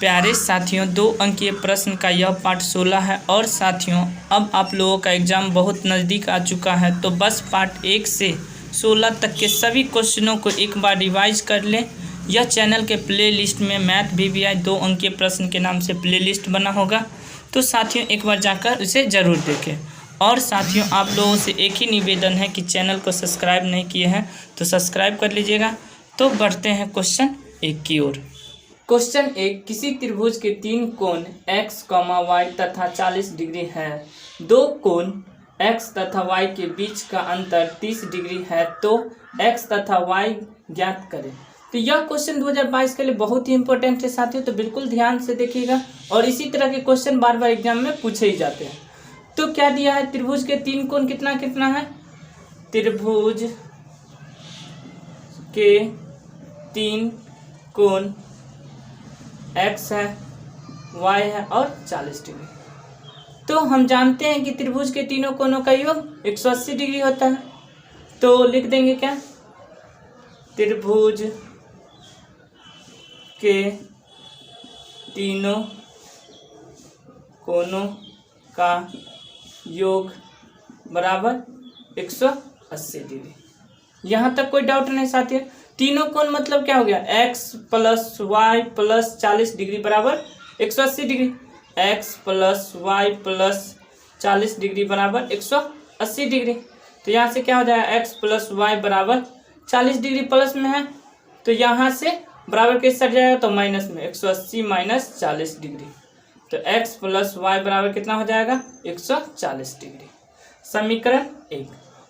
प्यारे साथियों, 2 अंकीय प्रश्न का यह पार्ट 16 है। और साथियों, अब आप लोगों का एग्ज़ाम बहुत नज़दीक आ चुका है, तो बस पार्ट 1 से 16 तक के सभी क्वेश्चनों को एक बार रिवाइज कर लें। यह चैनल के प्लेलिस्ट में मैथ VBI 2 अंकीय प्रश्न के नाम से प्लेलिस्ट बना होगा, तो साथियों एक बार जाकर उसे ज़रूर देखें। और साथियों, आप लोगों से एक ही निवेदन है कि चैनल को सब्सक्राइब नहीं किए हैं तो सब्सक्राइब कर लीजिएगा। तो बढ़ते हैं क्वेश्चन 1 की ओर। क्वेश्चन 1, किसी त्रिभुज के 3 कोण x, y तथा 40 डिग्री है। 2 कोण x तथा y के बीच का अंतर 30 डिग्री है, तो x तथा y ज्ञात करें। तो यह क्वेश्चन 2022 के लिए बहुत ही इंपॉर्टेंट है साथियों, तो बिल्कुल ध्यान से देखिएगा। और इसी तरह के क्वेश्चन बार बार एग्जाम में पूछे ही जाते हैं। तो क्या दिया है, त्रिभुज के 3 कोण कितना कितना है। त्रिभुज के 3 कोण x है, y है और 40 डिग्री। तो हम जानते हैं कि त्रिभुज के तीनों कोणों का योग 180 डिग्री होता है। तो लिख देंगे क्या, त्रिभुज के तीनों कोणों का योग बराबर 180 डिग्री। यहाँ तक कोई डाउट नहीं साथियों। तीनों कोण मतलब क्या हो गया, x plus y plus 40 degree बराबर 180 degree. x plus y plus 40 degree बराबर 180 डिग्री। तो यहाँ से क्या हो जाएगा, x प्लस वाई बराबर 40 डिग्री प्लस में है, तो यहाँ से बराबर कैसे सट जाएगा, तो माइनस में 180 माइनस 40 डिग्री। तो x प्लस वाई बराबर कितना हो जाएगा, 140 डिग्री। समीकरण 1।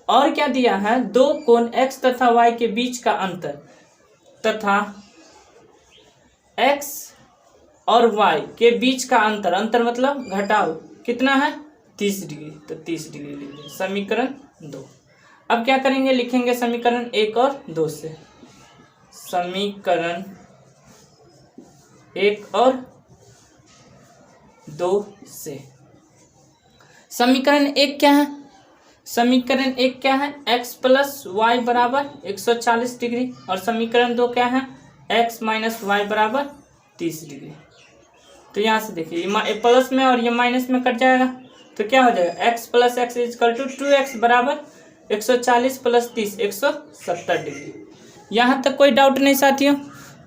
और क्या दिया है, 2 कोण x तथा y के बीच का अंतर तथा x और y के बीच का अंतर मतलब घटाव कितना है, 30 डिग्री। तो 30 डिग्री लीजिए। समीकरण 2। अब क्या करेंगे, लिखेंगे समीकरण 1 और 2 से। समीकरण 1 और 2 से। समीकरण 1 क्या है, समीकरण 1 क्या है, x प्लस वाई बराबर 140 डिग्री। और समीकरण 2 क्या है, x माइनस वाई बराबर 30 डिग्री। तो यहाँ से देखिए, ये प्लस में और ये माइनस में कट जाएगा, तो क्या हो जाएगा, x plus x equal to 2x बराबर 140 प्लस 30 170 डिग्री। यहाँ तक कोई डाउट नहीं साथियों।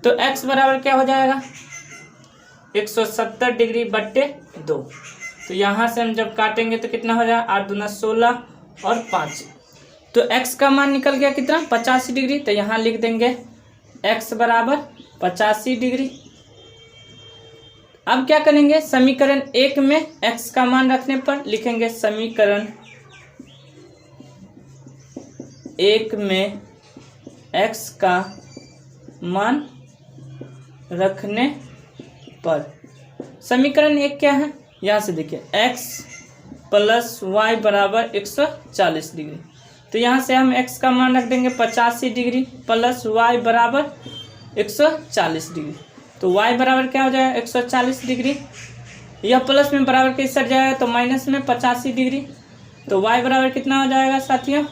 तो x बराबर क्या हो जाएगा, 170 डिग्री बट्टे 2। तो यहाँ से हम जब काटेंगे तो कितना हो जाएगा, 8 दूना 16 और 5। तो x का मान निकल गया कितना, 85 डिग्री। तो यहाँ लिख देंगे x बराबर 85 डिग्री। अब क्या करेंगे, समीकरण 1 में x का मान रखने पर लिखेंगे समीकरण 1 में x का मान रखने पर। समीकरण 1 क्या है, यहाँ से देखिए, x प्लस वाई बराबर 140 डिग्री। तो यहाँ से हम x का मान रख देंगे 85 डिग्री प्लस y बराबर 140 डिग्री। तो y बराबर क्या हो जाएगा, 140 डिग्री। यह प्लस में बराबर कैसे सट जाएगा, तो माइनस में 85 डिग्री। तो y बराबर कितना हो जाएगा साथियों,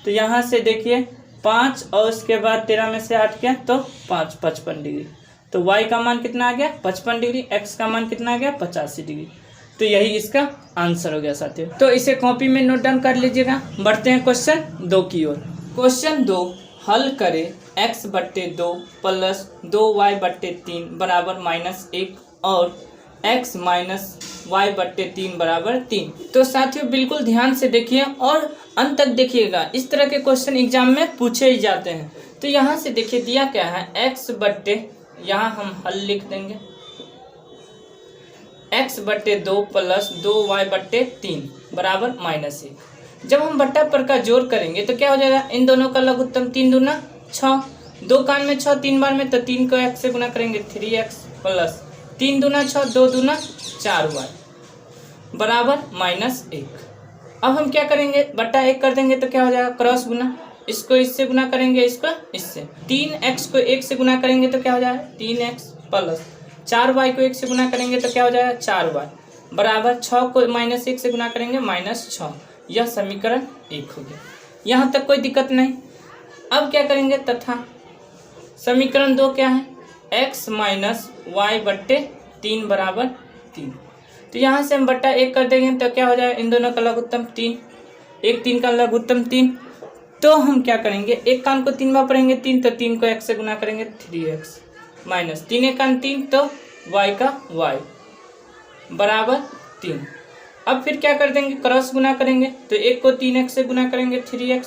तो यहाँ से देखिए 5 और उसके बाद 13 में से 8 गया तो 5 55 डिग्री। तो y का मान कितना आ गया, 55 डिग्री। x का मान कितना आ गया, 85 डिग्री। तो यही इसका आंसर हो गया साथियों। तो इसे कॉपी में नोट डाउन कर लीजिएगा। बढ़ते हैं क्वेश्चन 2 की ओर। क्वेश्चन 2, हल करें x बट्टे 2 प्लस 2y बट्टे 3 बराबर -1 और x माइनस वाई बट्टे 3 बराबर 3। तो साथियों बिल्कुल ध्यान से देखिए और अंत तक देखिएगा। इस तरह के क्वेश्चन एग्जाम में पूछे ही जाते हैं। तो यहाँ से देखिए दिया क्या है, x बट्टे, यहाँ हम हल लिख देंगे, x बट्टे 2 प्लस 2y बट्टे 3 बराबर -1। जब हम बट्टा पर का जोड़ करेंगे तो क्या हो जाएगा, इन दोनों का लघुत्तम 3 दूना 6, 2 कान में 6 3 बार में, तो 3 को x से गुना करेंगे 3x प्लस 3 दूना 6 2 दूना 4y बराबर -1। अब हम क्या करेंगे, बट्टा 1 कर देंगे तो क्या हो जाएगा, क्रॉस गुना, इसको इससे गुना करेंगे, इसको इससे। 3x को 1 से गुना करेंगे तो क्या हो जाएगा, 3x प्लस 4y को 1 से गुना करेंगे तो क्या हो जाएगा, 4y बराबर 6 को -1 से गुना करेंगे -6। यह समीकरण 1 हो गया। यहाँ तक कोई दिक्कत नहीं। अब क्या करेंगे, तथा समीकरण 2 क्या है, x माइनस वाई बट्टे 3 बराबर 3। तो यहाँ से हम बट्टा 1 कर देंगे तो क्या हो जाएगा, इन दोनों का लघुत्तम 3, 1 3 का लघुत्तम 3। तो हम क्या करेंगे, एक कान को 3 बार पढ़ेंगे 3, तो 3 को x से गुना करेंगे 3x माइनस 3 एक कान 3, तो y का y बराबर 3। अब फिर क्या कर देंगे, क्रॉस गुना करेंगे, तो 1 को 3x से गुना करेंगे 3x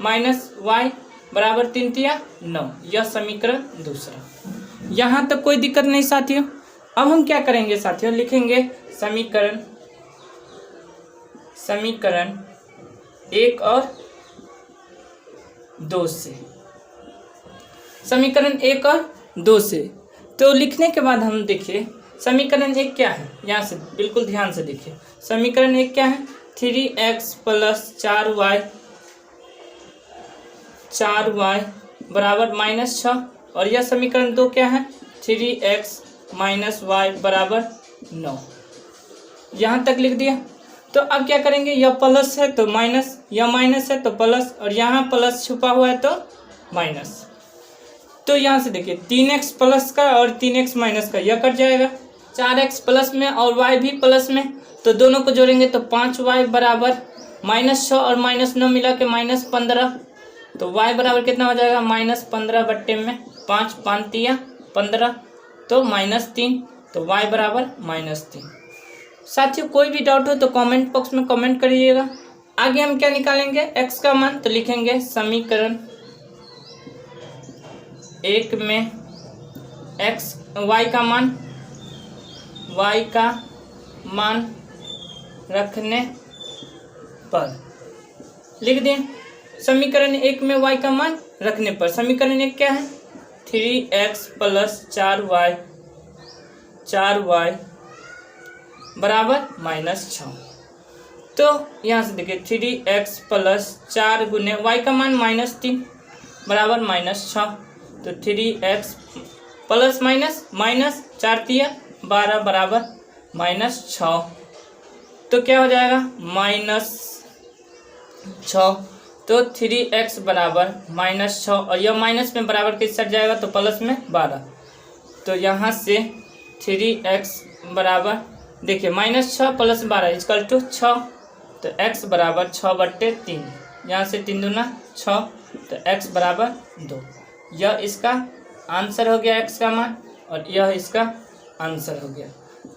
माइनस y बराबर 3 तिया 9। यह समीकरण दूसरा। यहाँ तक कोई दिक्कत नहीं साथियों। अब हम क्या करेंगे साथियों, लिखेंगे समीकरण 1 और 2 से, समीकरण 1 और 2 से। तो लिखने के बाद हम देखिए समीकरण 1 क्या है, यहाँ से बिल्कुल ध्यान से देखिए। समीकरण 1 क्या है, 3x प्लस 4y बराबर -6। और यह समीकरण 2 क्या है, 3x माइनस y बराबर 9। यहाँ तक लिख दिया। तो अब क्या करेंगे, यह प्लस है तो माइनस, यह माइनस है तो प्लस, और यहाँ प्लस छुपा हुआ है तो माइनस। तो यहाँ से देखिए 3x प्लस का और 3x माइनस का यह कट जाएगा, 4x प्लस में और y भी प्लस में, तो दोनों को जोड़ेंगे तो 5y बराबर -6 और -9 मिला के -15। तो y बराबर कितना हो जाएगा, -15 बट्टे में 5 5 तिया 15, तो -3, तो y बराबर -3। साथियों कोई भी डाउट हो तो कमेंट बॉक्स में कमेंट करिएगा। आगे हम क्या निकालेंगे, x का मान, तो लिखेंगे समीकरण 1 में y का मान रखने पर, लिख दें समीकरण 1 में y का मान रखने पर। समीकरण 1 क्या है, 3x प्लस 4y बराबर -6। तो यहाँ से देखिए 3x प्लस 4 गुने y का मान -3 बराबर -6, तो 3x प्लस माइनस 4 तिया 12 बराबर -6। तो क्या हो जाएगा, -6, तो 3x बराबर -6, और यह माइनस में बराबर किस सट जाएगा, तो प्लस में 12। तो यहाँ से 3x बराबर देखिए -6 प्लस 12 इक्वल टू 6, तो x बराबर 6/3, यहाँ से 3 दूना 6, तो x बराबर 2। यह इसका आंसर हो गया x का मान, और यह इसका आंसर हो गया।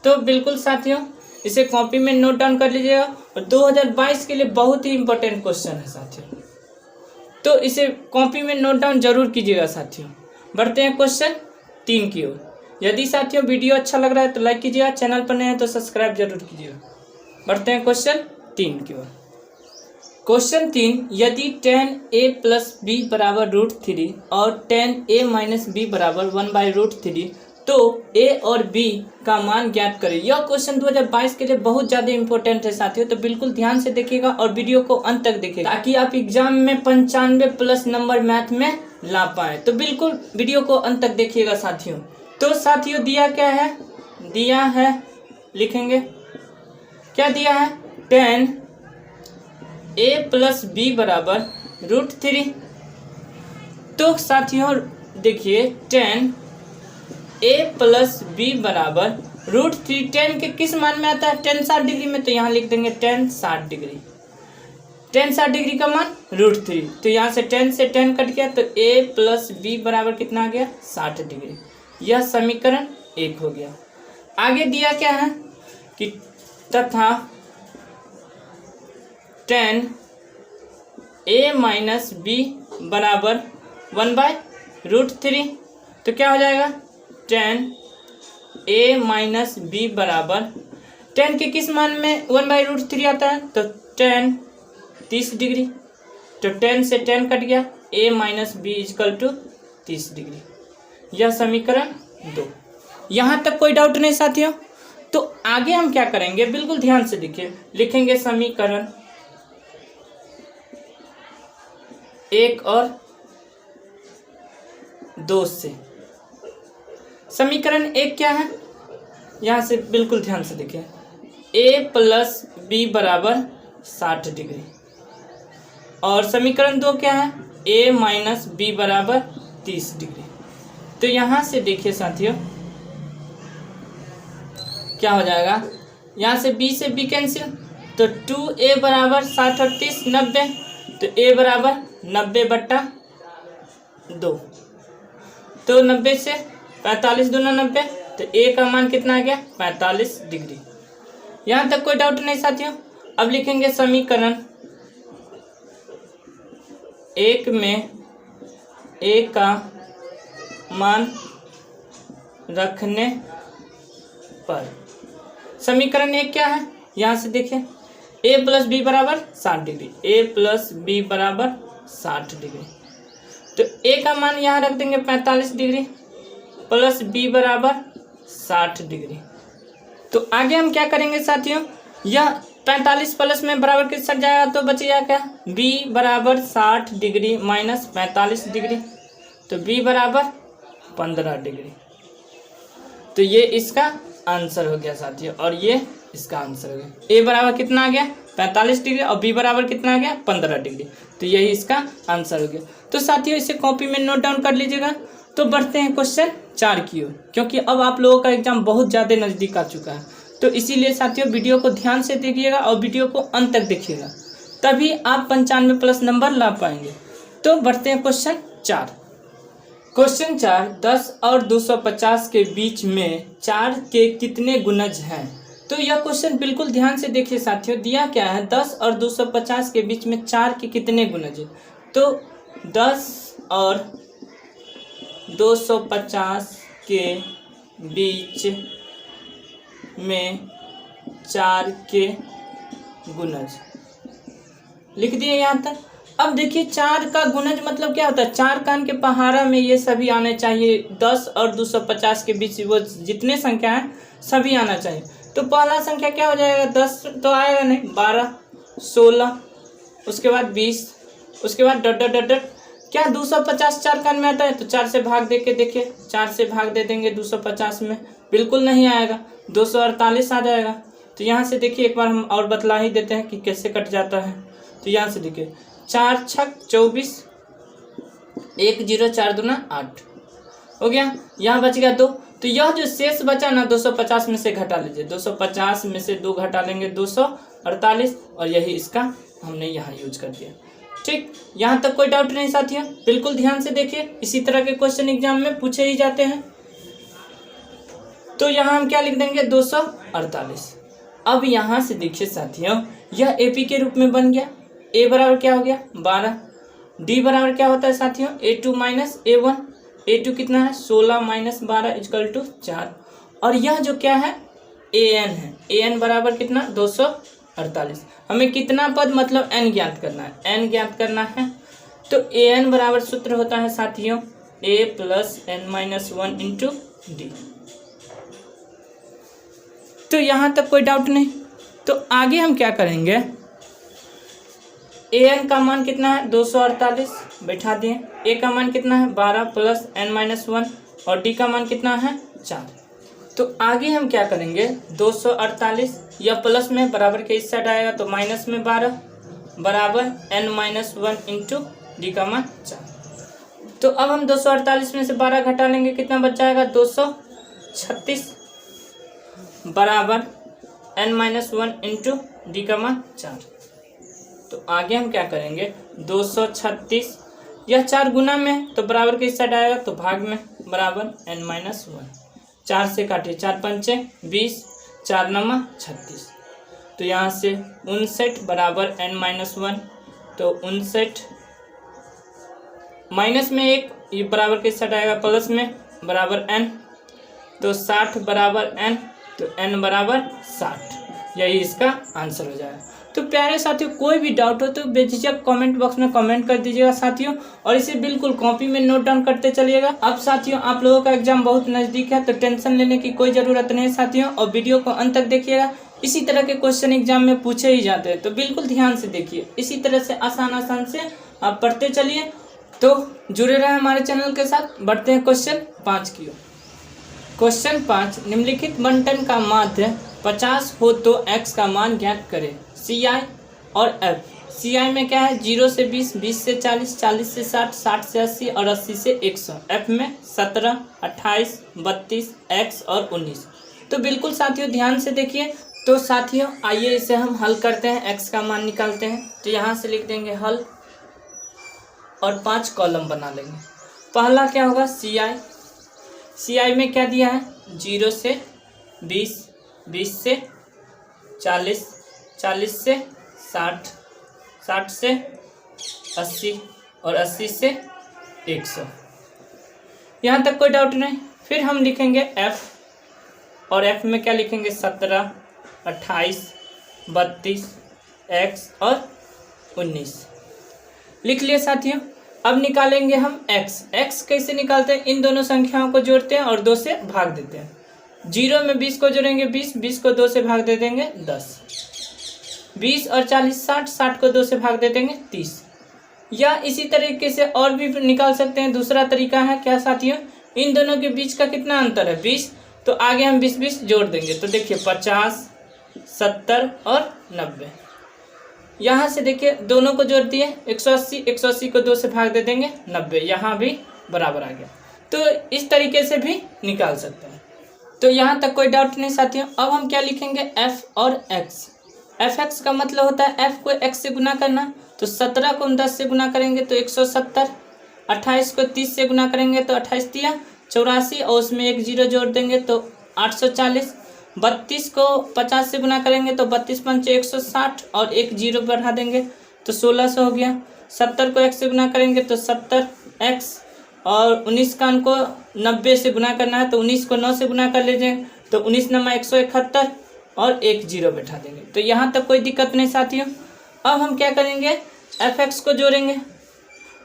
तो बिल्कुल साथियों इसे कॉपी में नोट डाउन कर लीजिएगा, और 2022 के लिए बहुत ही इंपॉर्टेंट क्वेश्चन है साथियों, तो इसे कॉपी में नोट डाउन जरूर कीजिएगा साथियों। बढ़ते हैं क्वेश्चन 3 की ओर। यदि साथियों वीडियो अच्छा लग रहा है तो लाइक कीजिएगा, चैनल पर नए हैं तो सब्सक्राइब जरूर कीजिएगा। बढ़ते हैं क्वेश्चन 3 की ओर। क्वेश्चन 3, यदि tan a प्लस b बराबर √3 और tan a माइनस b बराबर 1/√3, तो a और b का मान ज्ञात करें। यह क्वेश्चन 2022 के लिए बहुत ज़्यादा इंपॉर्टेंट है साथियों, तो बिल्कुल ध्यान से देखिएगा और वीडियो को अंत तक देखिएगा, ताकि आप एग्जाम में 95+ नंबर मैथ में ला पाए। तो बिल्कुल वीडियो को अंत तक देखिएगा साथियों। तो साथियों दिया क्या है, दिया है, लिखेंगे क्या दिया है, tan a प्लस b बराबर √3। तो साथियों देखिए tan a प्लस b बराबर √3, tan के किस मान में आता है, tan 60 डिग्री में, तो यहाँ लिख देंगे tan 60 डिग्री। tan 60 डिग्री का मान √3, तो यहाँ से tan से tan कट गया, तो a प्लस b बराबर कितना आ गया, 60 डिग्री। यह समीकरण 1 हो गया। आगे दिया क्या है कि तथा tan a माइनस b बराबर 1/√3, तो क्या हो जाएगा, tan a माइनस b बराबर, tan के किस मान में 1/√3 आता है, तो tan 30 डिग्री, तो tan से tan कट गया, a minus b equal to 30 degree. यह समीकरण 2। यहाँ तक कोई डाउट नहीं साथियों। तो आगे हम क्या करेंगे, बिल्कुल ध्यान से देखिए, लिखेंगे समीकरण 1 और 2 से। समीकरण 1 क्या है, यहाँ से बिल्कुल ध्यान से देखिए, a प्लस b बराबर 60 डिग्री, और समीकरण 2 क्या है, a माइनस b बराबर 30 डिग्री। तो यहाँ से देखिए साथियों, क्या हो जाएगा, यहाँ से b कैंसिल, तो 2a बराबर 60 और 30 90, तो a बराबर 90/2, तो 90 से 45 दूना 90, तो a का मान कितना आ गया 45 डिग्री। यहाँ तक कोई डाउट नहीं साथियों। अब लिखेंगे समीकरण 1 में a का मान रखने पर। समीकरण 1 क्या है, यहाँ से देखिए a + b बराबर 60 डिग्री, a + b बराबर 60 डिग्री, तो a का मान यहाँ रख देंगे 45 डिग्री प्लस b बराबर 60 डिग्री। तो आगे हम क्या करेंगे साथियों, यह 45 प्लस में बराबर किस सट जाएगा, तो बचेगा क्या, b बराबर 60 डिग्री माइनस 45 डिग्री, तो b बराबर 15 डिग्री। तो ये इसका आंसर हो गया साथियों, और ये इसका आंसर हो गया। a बराबर कितना आ गया 45 डिग्री और b बराबर कितना आ गया 15 डिग्री, तो यही इसका आंसर हो गया। तो साथियों इसे कॉपी में नोट डाउन कर लीजिएगा। तो बढ़ते हैं क्वेश्चन 4 की ओर, क्योंकि अब आप लोगों का एग्जाम बहुत ज़्यादा नज़दीक आ चुका है। तो इसीलिए साथियों वीडियो को ध्यान से देखिएगा और वीडियो को अंत तक देखिएगा, तभी आप 95+ नंबर ला पाएंगे। तो बढ़ते हैं क्वेश्चन 4। क्वेश्चन 4, 10 और 250 के बीच में 4 के कितने गुणज हैं। तो यह क्वेश्चन बिल्कुल ध्यान से देखिए साथियों। दिया क्या है, 10 और 250 के बीच में 4 के कितने गुणज हैं। तो 10 और 250 के बीच में 4 के गुणज लिख दिए यहाँ तक। अब देखिए 4 का गुणज मतलब क्या होता है, 4 का अंक के पहाड़ा में ये सभी आने चाहिए। 10 और 250 के बीच वो जितने संख्या है सभी आना चाहिए। तो पहला संख्या क्या हो जाएगा, 10 तो आएगा नहीं, 12, 16, उसके बाद 20, उसके बाद डट डट डट। क्या 250 4 का में आता है, तो 4 से भाग दे के देखिए, 4 से भाग दे देंगे 250 में, बिल्कुल नहीं आएगा, 248 आ जाएगा। तो यहाँ से देखिए एक बार हम और बतला ही देते हैं कि कैसे कट जाता है। तो यहाँ से देखिए 4 छक 24, 1 0 4 दूना 8 हो गया। यहाँ बच गया 2। तो यह जो शेष बचा ना 250 में से घटा लीजिए, 250 में से 2 घटा लेंगे 248, और यही इसका हमने यहाँ यूज कर दिया। ठीक, यहाँ तक कोई डाउट नहीं साथियों, बिल्कुल ध्यान से देखिए, इसी तरह के क्वेश्चन एग्जाम में पूछे ही जाते हैं। तो यहाँ हम क्या लिख देंगे 248। अब यहाँ से देखिए साथियों, यह AP के रूप में बन गया। A बराबर क्या हो गया 12, D बराबर क्या होता है साथियों A2 माइनस A1, A2 कितना है 16 माइनस 12 = 4, और यह जो क्या है AN है, AN बराबर कितना 248। हमें कितना पद मतलब n ज्ञात करना है, n ज्ञात करना है। तो AN बराबर सूत्र होता है साथियों A + n-1 × D। तो यहाँ तक कोई डाउट नहीं। तो आगे हम क्या करेंगे, AN का मान कितना है 248 बैठा दिए, A का मान कितना है 12 + n-1, और D का मान कितना है 4। तो आगे हम क्या करेंगे 248, या प्लस में बराबर के इस साइड आएगा तो माइनस में 12 बराबर n-1 × D का मान 4। तो अब हम 248 में से 12 घटा लेंगे, कितना बच जाएगा 236 बराबर n-1 × D का मान 4। तो आगे हम क्या करेंगे 236, यह 4 गुना में तो बराबर के इस साइड आएगा तो भाग में बराबर n-1, 4 से काटिए 4 पंचे 20, 4 9 36। तो यहाँ से 59 बराबर n-1, तो 59 माइनस में 1, ये बराबर के साइड आएगा प्लस में बराबर n, तो 60 बराबर n, तो n बराबर 60। यही इसका आंसर हो जाएगा। तो प्यारे साथियों, कोई भी डाउट हो तो बेझिझक कमेंट बॉक्स में कमेंट कर दीजिएगा साथियों, और इसे बिल्कुल कॉपी में नोट डाउन करते चलिएगा। अब साथियों आप लोगों का एग्जाम बहुत नज़दीक है, तो टेंशन लेने की कोई ज़रूरत नहीं है साथियों, और वीडियो को अंत तक देखिएगा। इसी तरह के क्वेश्चन एग्जाम में पूछे ही जाते हैं, तो बिल्कुल ध्यान से देखिए। इसी तरह से आसान से आप पढ़ते चलिए। तो जुड़े रहे हमारे चैनल के साथ। बढ़ते हैं क्वेश्चन 5 की ओर। क्वेश्चन 5, निम्नलिखित बंटन का माध्य 50 हो तो x का मान ज्ञात करें। CI और F। CI में क्या है 0 से 20, 20 से 40, 40 से 60, 60 से 80 और 80 से 100। F में 17, 28, 32, x और 19। तो बिल्कुल साथियों ध्यान से देखिए। तो साथियों आइए इसे हम हल करते हैं, x का मान निकालते हैं। तो यहाँ से लिख देंगे हल और 5 कॉलम बना लेंगे। पहला क्या होगा, CI में क्या दिया है, 0 से 20, 20 से 40, 40 से 60, 60 से 80 और 80 से 100। यहाँ तक कोई डाउट नहीं। फिर हम लिखेंगे F, और F में क्या लिखेंगे, 17, 28, 32, X और 19 लिख लिए साथियों। अब निकालेंगे हम x कैसे निकालते हैं, इन दोनों संख्याओं को जोड़ते हैं और 2 से भाग देते हैं। 0 में 20 को जोड़ेंगे 20, 20 को 2 से भाग दे देंगे 10, 20 और 40 60, 60 को 2 से भाग दे देंगे 30। या इसी तरीके से और भी निकाल सकते हैं। दूसरा तरीका है क्या साथियों, इन दोनों के बीच का कितना अंतर है, 20, तो आगे हम 20 20 जोड़ देंगे। तो देखिए 50, 70 और 90। यहाँ से देखिए दोनों को जोड़ दिए 180, 180 को 2 से भाग दे देंगे 90, यहाँ भी बराबर आ गया। तो इस तरीके से भी निकाल सकते हैं। तो यहाँ तक कोई डाउट नहीं साथियों। अब हम क्या लिखेंगे, f और x। fx का मतलब होता है f को x से गुना करना। तो 17 को हम 10 से गुना करेंगे तो 170, 28 को 30 से गुना करेंगे तो 28 दिया 84 और उसमें एक 0 जोड़ देंगे तो 840, 32 को 50 से गुना करेंगे तो 32 पंचे 160 और एक 0 बढ़ा देंगे तो 1600 हो गया। 70 को x से गुना करेंगे तो 70x और 19 का उनको 90 से गुना करना है तो 19 को 9 से गुना कर लीजिए तो 19 नमा 171 और एक 0 बैठा देंगे। तो यहाँ तक कोई दिक्कत नहीं साथियों। अब हम क्या करेंगे, fx को जोड़ेंगे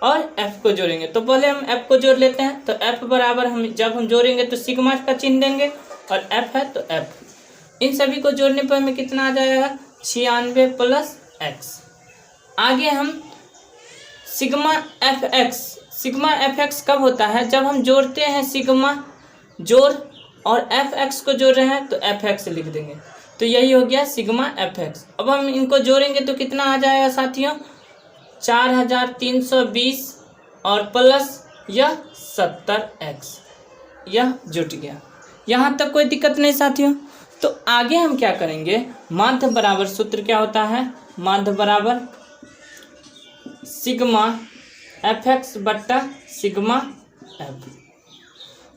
और f को जोड़ेंगे। तो पहले हम f को जोड़ लेते हैं। तो f बराबर हम जब हम जोड़ेंगे तो सिग्मा का चिन्ह देंगे और f है तो f। इन सभी को जोड़ने पर हमें कितना आ जाएगा, 96 प्लस x। आगे हम सिग्मा fx कब होता है, जब हम जोड़ते हैं सिग्मा जोड़ और fx को जोड़ रहे हैं तो fx लिख देंगे। तो यही हो गया सिग्मा fx। अब हम इनको जोड़ेंगे तो कितना आ जाएगा साथियों, 4320 और प्लस यह 70x, यह जुट गया। यहाँ तक कोई दिक्कत नहीं साथियों। तो आगे हम क्या करेंगे, माध्य बराबर सूत्र क्या होता है, माध्य बराबर सिग्मा fx बट्टा सिग्मा f।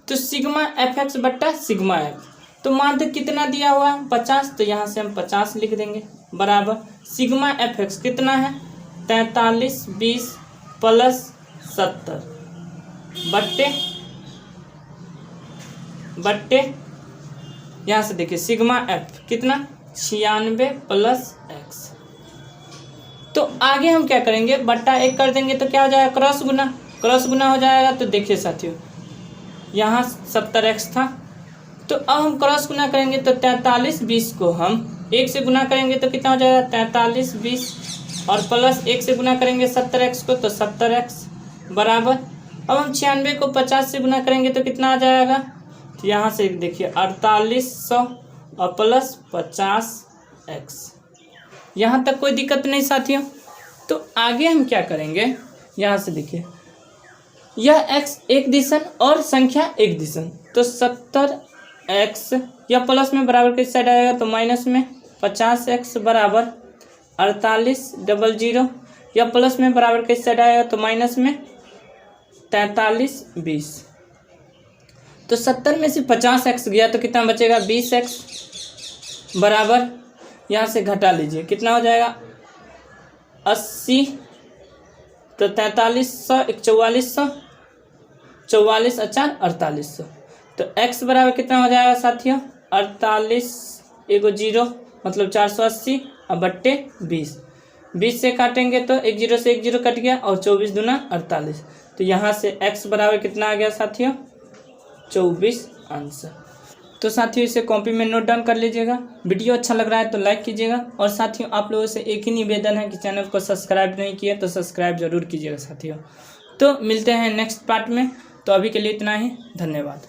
तो सिग्मा fx बट्टा सिग्मा f, तो माध्य कितना दिया हुआ है 50, तो यहाँ से हम 50 लिख देंगे बराबर सिग्मा fx कितना है 4320 प्लस 70 बट्टे यहाँ से देखिए सिग्मा f कितना 96 प्लस x। तो आगे हम क्या करेंगे, बट्टा 1 कर देंगे तो क्या हो जाएगा, क्रॉस गुना हो जाएगा। तो देखिए साथियों यहाँ 70x था, तो अब हम क्रॉस गुना करेंगे तो 4320 को हम 1 से गुना करेंगे तो कितना हो जाएगा 4320 और प्लस 1 से गुना करेंगे 70x को तो 70x बराबर। अब हम 96 को 50 से गुना करेंगे तो कितना आ जाएगा, तो यहाँ से देखिए 4800 और प्लस 50x। यहाँ तक कोई दिक्कत नहीं साथियों। तो आगे हम क्या करेंगे, यहाँ से देखिए यह x एक दिशन और संख्या एक दिशन, तो 70x या प्लस में बराबर किस साइड आएगा तो माइनस में 50x बराबर 4800 या प्लस में बराबर किस साइड आएगा तो माइनस में 4320। तो 70 में से 50x गया तो कितना बचेगा 20x बराबर, यहाँ से घटा लीजिए कितना हो जाएगा 80, तो 4300 एक 4400, 44 अचार 4800। तो x बराबर कितना हो जाएगा साथियों 48 एगो 0 मतलब 480 और बट्टे 20 से काटेंगे तो एक 0 से एक 0 कट गया और 24 दूना 48। तो यहाँ से x बराबर कितना आ गया साथियों 24 आंसर। तो साथियों इसे कॉपी में नोट डाउन कर लीजिएगा। वीडियो अच्छा लग रहा है तो लाइक कीजिएगा और साथियों आप लोगों से एक ही निवेदन है कि चैनल को सब्सक्राइब नहीं किया तो सब्सक्राइब जरूर कीजिएगा साथियों। तो मिलते हैं नेक्स्ट पार्ट में, तो अभी के लिए इतना ही, धन्यवाद।